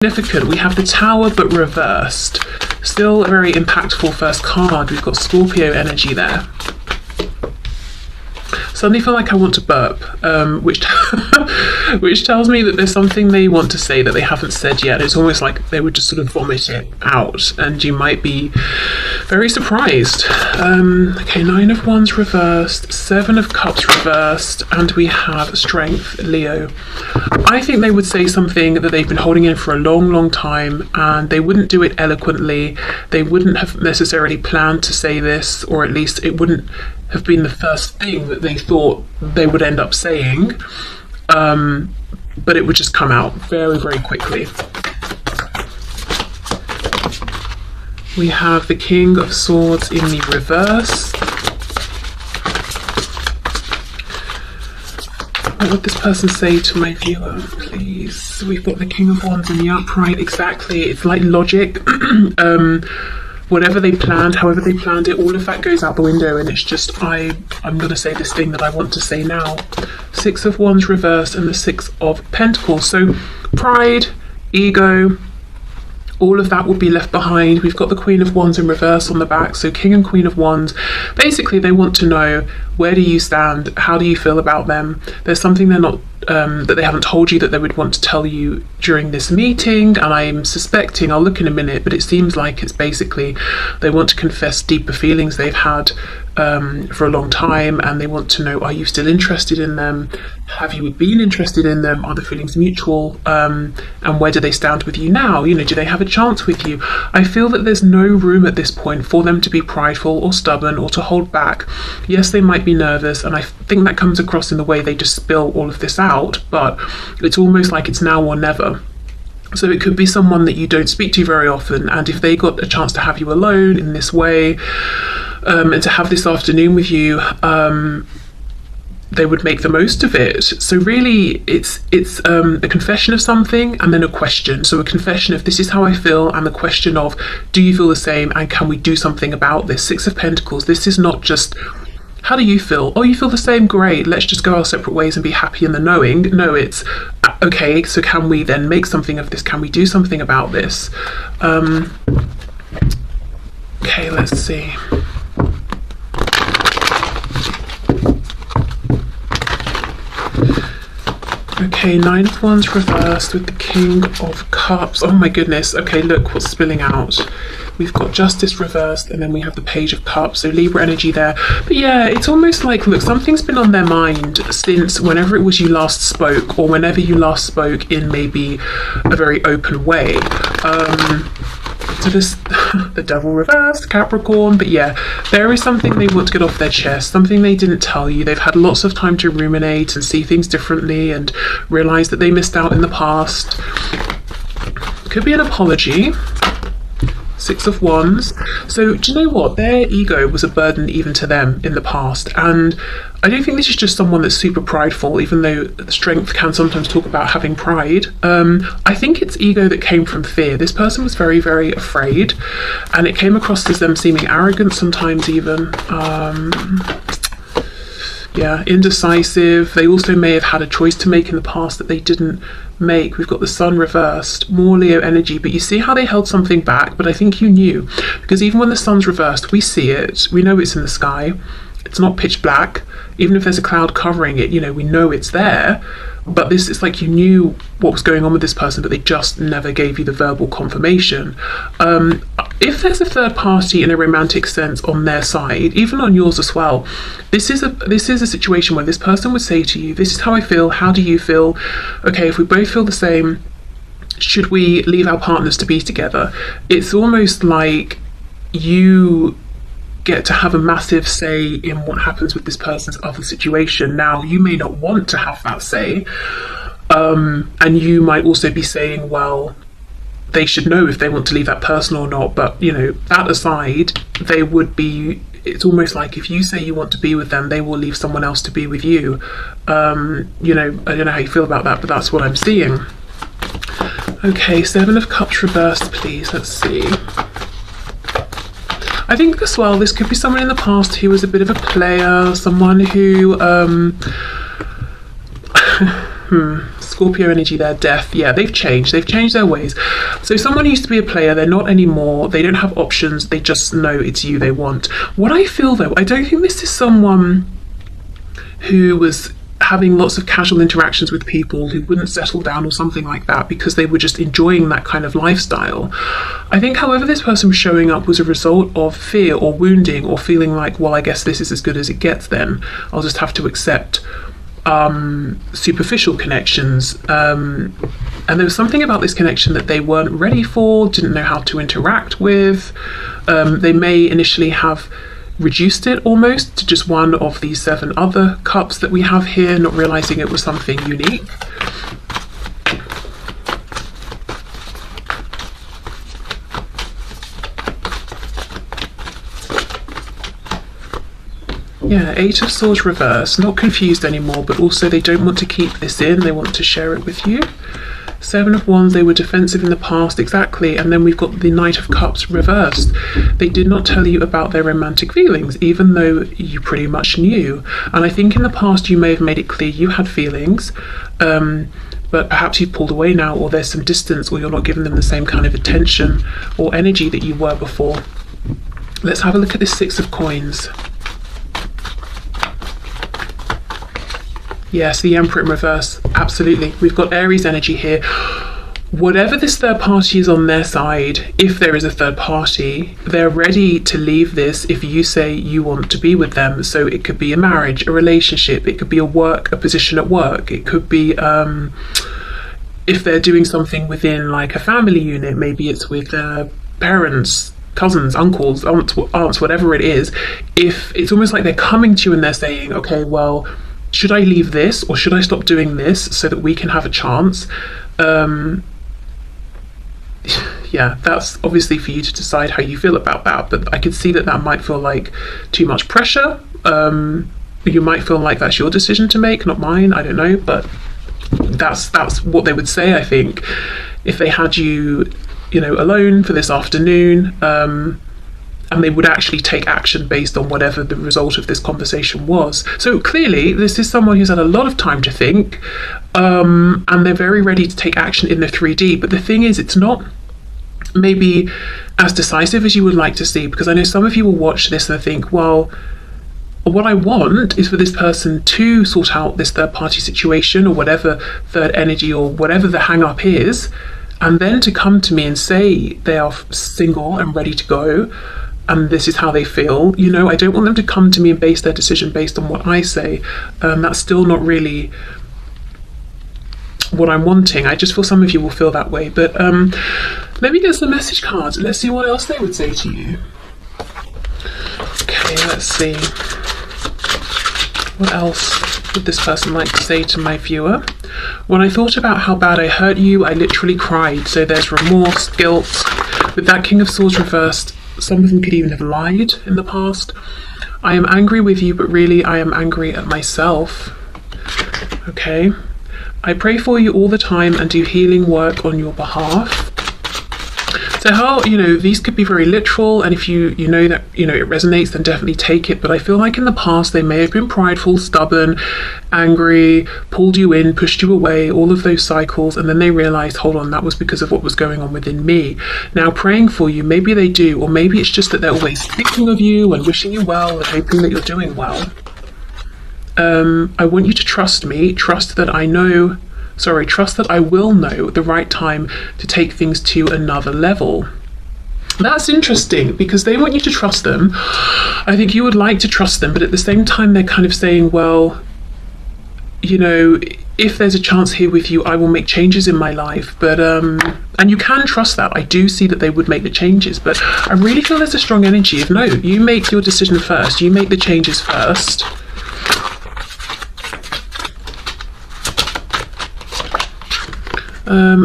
significant. We have the Tower but reversed. Still a very impactful first card. We've got Scorpio energy there. Suddenly feel like I want to burp, which which tells me that there's something they want to say that they haven't said yet. It's almost like they would just sort of vomit it out, and you might be very surprised. Okay, 9 of Wands reversed, 7 of Cups reversed, and we have Strength, Leo. I think they would say something that they've been holding in for a long, long time, and they wouldn't do it eloquently. They wouldn't have necessarily planned to say this, or at least it wouldn't have been the first thing that they thought they would end up saying, but it would just come out very, very quickly. We have the King of Swords in the reverse. What would this person say to my viewer, please? We've got the King of Wands in the upright. Exactly, it's like logic. Whatever they planned, however they planned it, all of that goes out the window, and it's just, I'm going to say this thing that I want to say now. 6 of Wands reversed and the 6 of Pentacles. So pride, ego, all of that will be left behind. We've got the Queen of Wands in reverse on the back. So King and Queen of Wands, basically they want to know, where do you stand? How do you feel about them? There's something they're not, that they haven't told you that they would want to tell you during this meeting, and I'm suspecting, I'll look in a minute, but it seems like it's basically they want to confess deeper feelings they've had for a long time, and they want to know, are you still interested in them? Have you been interested in them? Are the feelings mutual? And where do they stand with you now? You know, do they have a chance with you? I feel that there's no room at this point for them to be prideful or stubborn or to hold back. Yes, they might be nervous, and I think that comes across in the way they just spill all of this out, but it's almost like it's now or never. So it could be someone that you don't speak to very often, and if they got a chance to have you alone in this way, and to have this afternoon with you, they would make the most of it. So really it's a confession of something and then a question. So a confession of, this is how I feel, and the question of, do you feel the same, and can we do something about this? 6 of Pentacles, this is not just, how do you feel? Oh, you feel the same? Great, let's just go our separate ways and be happy in the knowing. No, it's okay, so can we then make something of this? Can we do something about this? Okay, let's see. Okay, 9 of Wands reversed with the King of Cups. Oh my goodness. Okay, look what's spilling out. We've got Justice reversed, and then we have the Page of Cups. So Libra energy there. But yeah, it's almost like, look, something's been on their mind since whenever it was you last spoke, or whenever you last spoke in maybe a very open way. So this, the Devil reversed, Capricorn, but yeah, there is something they want to get off their chest, something they didn't tell you. They've had lots of time to ruminate and see things differently and realise that they missed out in the past. Could be an apology. 6 of Wands. So do you know what? Their ego was a burden even to them in the past, and I don't think this is just someone that's super prideful, even though Strength can sometimes talk about having pride. I think it's ego that came from fear. This person was very, very afraid, and it came across as them seeming arrogant sometimes even. Yeah, indecisive. They also may have had a choice to make in the past that they didn't make. We've got the Sun reversed, more Leo energy, but you see how they held something back, but I think you knew, because even when the Sun's reversed, we see it, we know it's in the sky, it's not pitch black. Even if there's a cloud covering it, you know, we know it's there, but this is like you knew what was going on with this person, but they just never gave you the verbal confirmation. If there's a third party in a romantic sense on their side, even on yours as well, this is a situation where this person would say to you, this is how I feel, how do you feel? Okay, if we both feel the same, should we leave our partners to be together? It's almost like you get to have a massive say in what happens with this person's other situation. Now, you may not want to have that say, and you might also be saying, well, they should know if they want to leave that person or not, but you know, that aside, they would be, it's almost like if you say you want to be with them, they will leave someone else to be with you. You know, I don't know how you feel about that, but that's what I'm seeing. Okay, 7 of Cups reversed, please. Let's see. I think as well, this could be someone in the past who was a bit of a player, someone who Scorpio energy there, death. Yeah, they've changed their ways. So someone used to be a player, they're not anymore, they don't have options, they just know it's you they want. What I feel though, I don't think this is someone who was having lots of casual interactions with people, who wouldn't settle down or something like that because they were just enjoying that kind of lifestyle. I think however this person was showing up was a result of fear or wounding, or feeling like, well, I guess this is as good as it gets then. I'll just have to accept superficial connections. And there was something about this connection that they weren't ready for, didn't know how to interact with. They may initially have reduced it almost to just one of these 7 other cups that we have here, not realizing it was something unique. Yeah, 8 of Swords reverse, not confused anymore, but also they don't want to keep this in, they want to share it with you. 7 of Wands, they were defensive in the past, exactly, and then we've got the Knight of Cups reversed. They did not tell you about their romantic feelings, even though you pretty much knew. And I think in the past you may have made it clear you had feelings, but perhaps you've pulled away now, or there's some distance, or you're not giving them the same kind of attention or energy that you were before. Let's have a look at this 6 of Coins. Yes, the Emperor in reverse, absolutely. We've got Aries energy here. Whatever this third party is on their side, if there is a third party, they're ready to leave this if you say you want to be with them. So it could be a marriage, a relationship, it could be a position at work, it could be if they're doing something within like a family unit, maybe it's with parents, cousins, uncles, aunts, whatever it is. If it's almost like they're coming to you and they're saying, okay, well, should I leave this or should I stop doing this so that we can have a chance? Yeah, that's obviously for you to decide how you feel about that, but I could see that that might feel like too much pressure. You might feel like that's your decision to make, not mine, I don't know, but that's what they would say, I think, if they had you, alone for this afternoon, and they would actually take action based on whatever the result of this conversation was. So clearly, this is someone who's had a lot of time to think, and they're very ready to take action in the 3D. But the thing is, it's not maybe as decisive as you would like to see, because I know some of you will watch this and think, well, what I want is for this person to sort out this third party situation or whatever third energy or whatever the hang up is, and then to come to me and say they are single and ready to go, and this is how they feel. I don't want them to come to me and base their decision based on what I say. That's still not really what I'm wanting. I just feel some of you will feel that way. But let me get some message cards. Let's see what else they would say to you. Okay, let's see. What else would this person like to say to my viewer? When I thought about how bad I hurt you, I literally cried. So there's remorse, guilt. With that King of Swords reversed, some of them could even have lied in the past. I am angry with you, but really I am angry at myself. Okay. I pray for you all the time and do healing work on your behalf. So how, these could be very literal, and if you know that, it resonates, then definitely take it. But I feel like in the past they may have been prideful, stubborn, angry, pulled you in, pushed you away, all of those cycles, and then they realized, hold on, that was because of what was going on within me. Now praying for you, maybe they do, or maybe it's just that they're always thinking of you and wishing you well and hoping that you're doing well. I want you to trust me, trust that I will know the right time to take things to another level. That's interesting, because they want you to trust them. I think you would like to trust them, but at the same time they're kind of saying, well, if there's a chance here with you, I will make changes in my life. But and you can trust that. I do see that they would make the changes, but I really feel there's a strong energy of, no, you make your decision first, you make the changes first.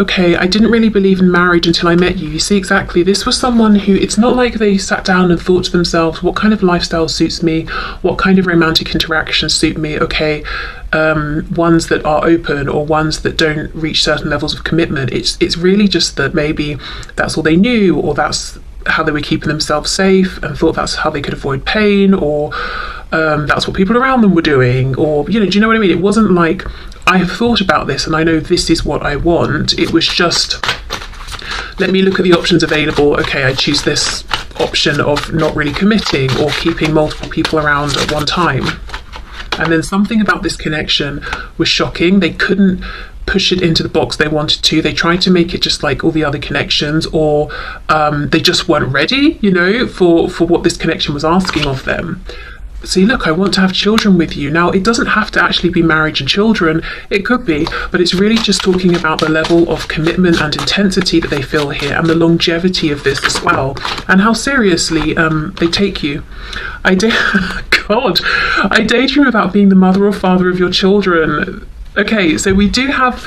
Okay, I didn't really believe in marriage until I met you. You see, exactly, this was someone who, it's not like they sat down and thought to themselves, what kind of lifestyle suits me? What kind of romantic interactions suit me? Okay, ones that are open or ones that don't reach certain levels of commitment. It's really just that maybe that's all they knew, or that's how they were keeping themselves safe and thought that's how they could avoid pain, or that's what people around them were doing, or do you know what I mean? It wasn't like, I have thought about this and I know this is what I want. It was just, let me look at the options available. Okay, I choose this option of not really committing or keeping multiple people around at one time. And then something about this connection was shocking. They couldn't push it into the box they wanted to. They tried to make it just like all the other connections, or they just weren't ready, you know, for what this connection was asking of them. See, look, I want to have children with you. Now, it doesn't have to actually be marriage and children. It could be, but it's really just talking about the level of commitment and intensity that they feel here, and the longevity of this as well, and how seriously they take you. God, I daydream about being the mother or father of your children. Okay, so we do have,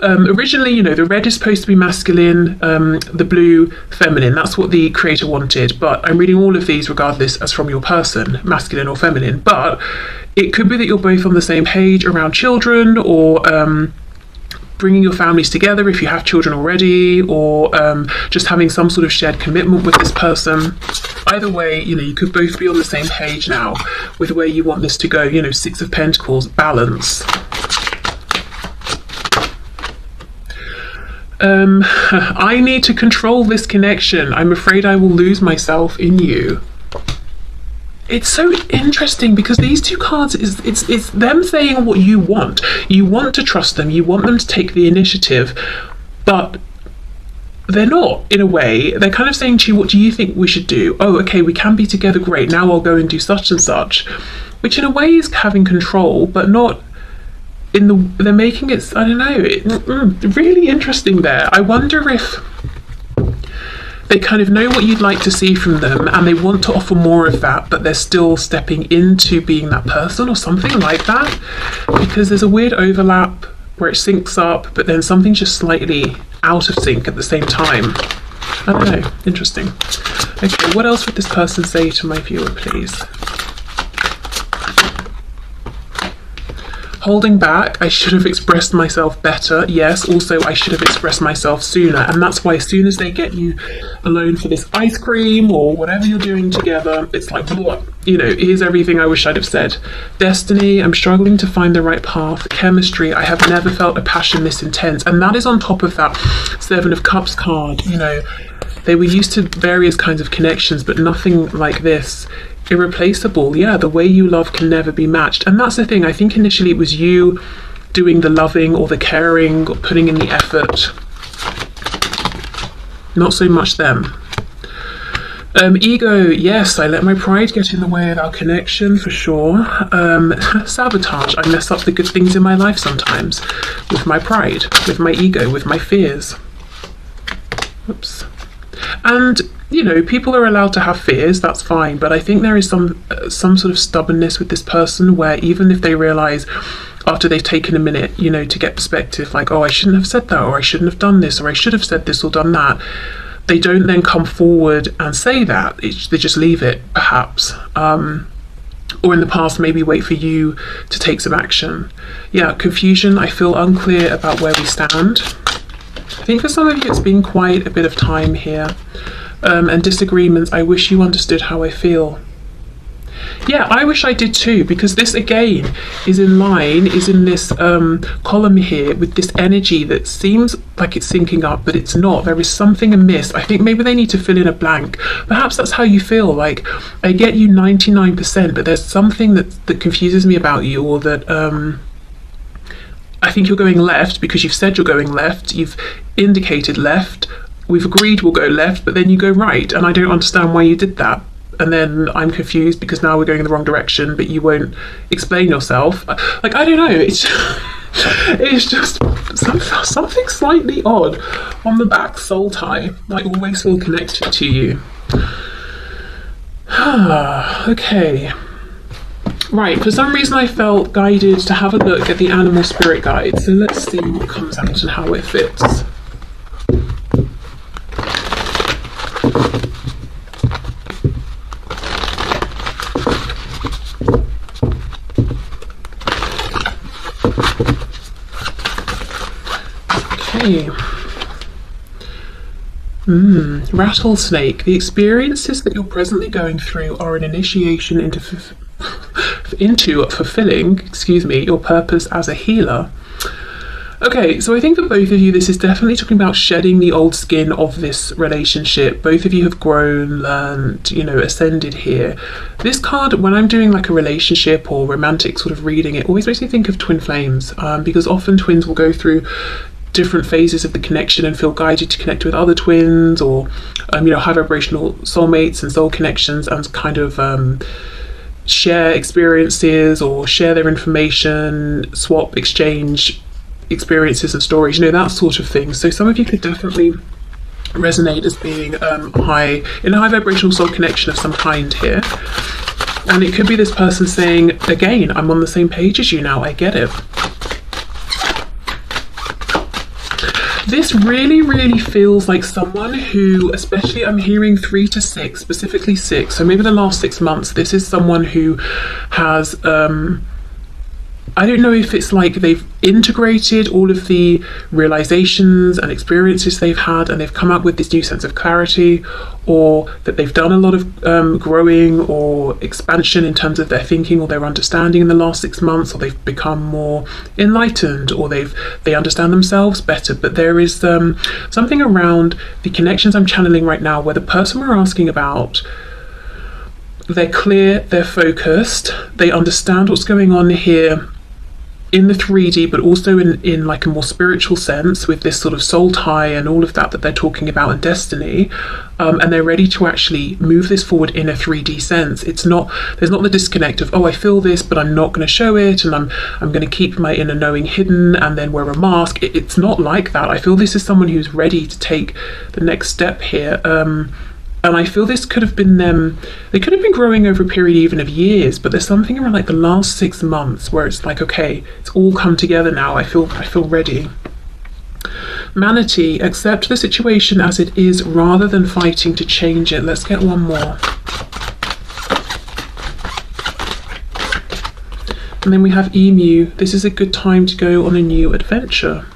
originally, you know, the red is supposed to be masculine, the blue feminine. That's what the creator wanted, but I'm reading all of these regardless as from your person, masculine or feminine. But it could be that you're both on the same page around children, or bringing your families together if you have children already, or just having some sort of shared commitment with this person. Either way, you know, you could both be on the same page now with where you want this to go. You know, Six of Pentacles, balance. I need to control this connection. I'm afraid I will lose myself in you. It's so interesting because these two cards, it's them saying what you want. You want to trust them, you want them to take the initiative, but they're not, in a way. They're kind of saying to you, what do you think we should do? Oh, okay, we can be together, great, now I'll go and do such and such. Which in a way is having control, but not in the, they're making it, I don't know, really interesting there. I wonder if they kind of know what you'd like to see from them and they want to offer more of that, but they're still stepping into being that person or something like that, because there's a weird overlap where it syncs up, but then something's just slightly out of sync at the same time. I don't know, interesting. Okay, what else would this person say to my viewer, please? Holding back, I should have expressed myself better. Yes, also I should have expressed myself sooner. And that's why as soon as they get you alone for this ice cream or whatever you're doing together, it's like, what? You know, here's everything I wish I'd have said. Destiny, I'm struggling to find the right path. Chemistry, I have never felt a passion this intense. And that is on top of that Seven of Cups card. You know, they were used to various kinds of connections, but nothing like this. Irreplaceable. Yeah, the way you love can never be matched. And that's the thing, I think initially it was you doing the loving or the caring or putting in the effort, not so much them. Ego, yes, I let my pride get in the way of our connection for sure. Sabotage, I mess up the good things in my life sometimes with my pride, with my ego, with my fears. Oops. And you know, people are allowed to have fears, that's fine, but I think there is some sort of stubbornness with this person where even if they realise after they've taken a minute, you know, to get perspective, like, oh, I shouldn't have said that, or I shouldn't have done this, or I should have said this or done that, they don't then come forward and say that. They just leave it, perhaps. Or in the past, maybe wait for you to take some action. Yeah, confusion, I feel unclear about where we stand. I think for some of you it's been quite a bit of time here. And disagreements, I wish you understood how I feel. Yeah, I wish I did too, because this again is in line, is in this column here with this energy that seems like it's syncing up, but it's not. There is something amiss. I think maybe they need to fill in a blank. Perhaps that's how you feel, like, I get you 99%, but there's something that confuses me about you, or that I think you're going left because you've said you're going left, you've indicated left, we've agreed we'll go left, but then you go right, and I don't understand why you did that. And then I'm confused because now we're going in the wrong direction, but you won't explain yourself. Like, I don't know, it's just something slightly odd on the back soul tie. I always feel connected to you. Okay. Right, for some reason I felt guided to have a look at the animal spirit guide. So let's see what comes out and how it fits. Okay. Rattlesnake. The experiences that you're presently going through are an initiation into into fulfilling, excuse me, your purpose as a healer. Okay, so I think for both of you, this is definitely talking about shedding the old skin of this relationship. Both of you have grown, learned, you know, ascended here. This card, when I'm doing like a relationship or romantic sort of reading, it always makes me think of twin flames, because often twins will go through different phases of the connection and feel guided to connect with other twins, or, you know, high vibrational soulmates and soul connections, and kind of share experiences or share their information, swap, exchange experiences and stories, you know, that sort of thing. So some of you could definitely resonate as being in a high vibrational soul connection of some kind here. And it could be this person saying, again, I'm on the same page as you now, I get it. This really, really feels like someone who, especially I'm hearing 3 to 6, specifically 6, so maybe the last 6 months, this is someone who has I don't know if it's like they've integrated all of the realizations and experiences they've had and they've come up with this new sense of clarity, or that they've done a lot of growing or expansion in terms of their thinking or their understanding in the last 6 months, or they've become more enlightened, or they understand themselves better. But there is something around the connections I'm channeling right now where the person we're asking about, they're clear, they're focused, they understand what's going on here in the 3D, but also in like a more spiritual sense, with this sort of soul tie and all of that they're talking about, and destiny, and they're ready to actually move this forward in a 3D sense. There's not the disconnect of, oh, I feel this but I'm not going to show it, and I'm going to keep my inner knowing hidden and then wear a mask. It's not like that. I feel this is someone who's ready to take the next step here. And I feel this could have been them. They could have been growing over a period even of years, but there's something around like the last 6 months where it's like, okay, it's all come together now. I feel ready. Manatee, accept the situation as it is rather than fighting to change it. Let's get one more. And then we have Emu. This is a good time to go on a new adventure.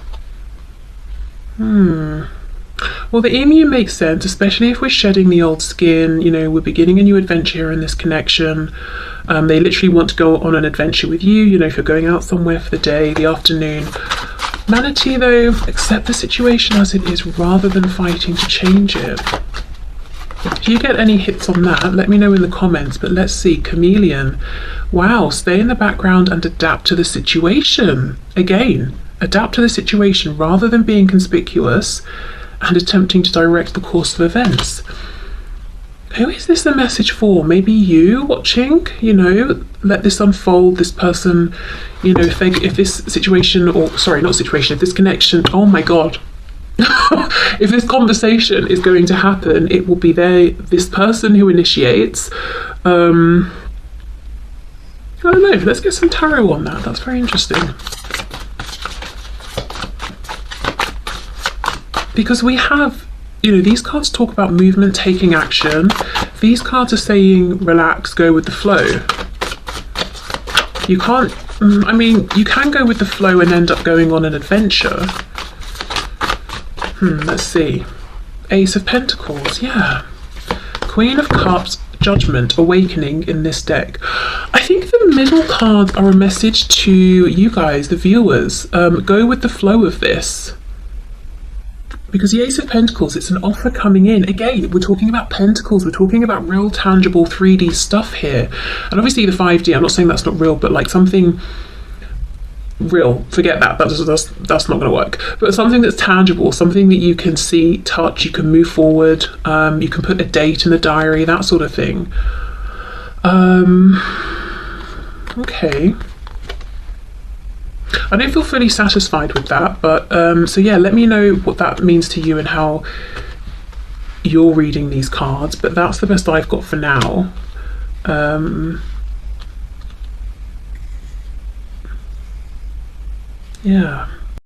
Well, the emu makes sense, especially if we're shedding the old skin. You know, we're beginning a new adventure here in this connection. They literally want to go on an adventure with you, you know, if you're going out somewhere for the day, the afternoon. Manatee, though, accept the situation as it is rather than fighting to change it. If you get any hits on that, let me know in the comments. But let's see, Chameleon. Wow, stay in the background and adapt to the situation. Again, adapt to the situation rather than being conspicuous and attempting to direct the course of events. Who is this a message for? Maybe you watching, you know, let this unfold. This person, you know, if this situation, or sorry, not situation, if this connection, oh my God, if this conversation is going to happen, it will be this person who initiates. I don't know, let's get some tarot on that. That's very interesting. Because we have, you know, these cards talk about movement, taking action. These cards are saying, relax, go with the flow. You can't, I mean, you can go with the flow and end up going on an adventure. Let's see. Ace of Pentacles, yeah. Queen of Cups, Judgment, Awakening in this deck. I think the middle cards are a message to you guys, the viewers. Go with the flow of this. Because the Ace of Pentacles, it's an offer coming in. Again, we're talking about pentacles. We're talking about real, tangible 3D stuff here. And obviously the 5D, I'm not saying that's not real, but like something real. Forget that. That's not going to work. But something that's tangible, something that you can see, touch, you can move forward. You can put a date in the diary, that sort of thing. Okay. I don't feel fully satisfied with that, but so yeah, let me know what that means to you and how you're reading these cards, but that's the best I've got for now. Yeah.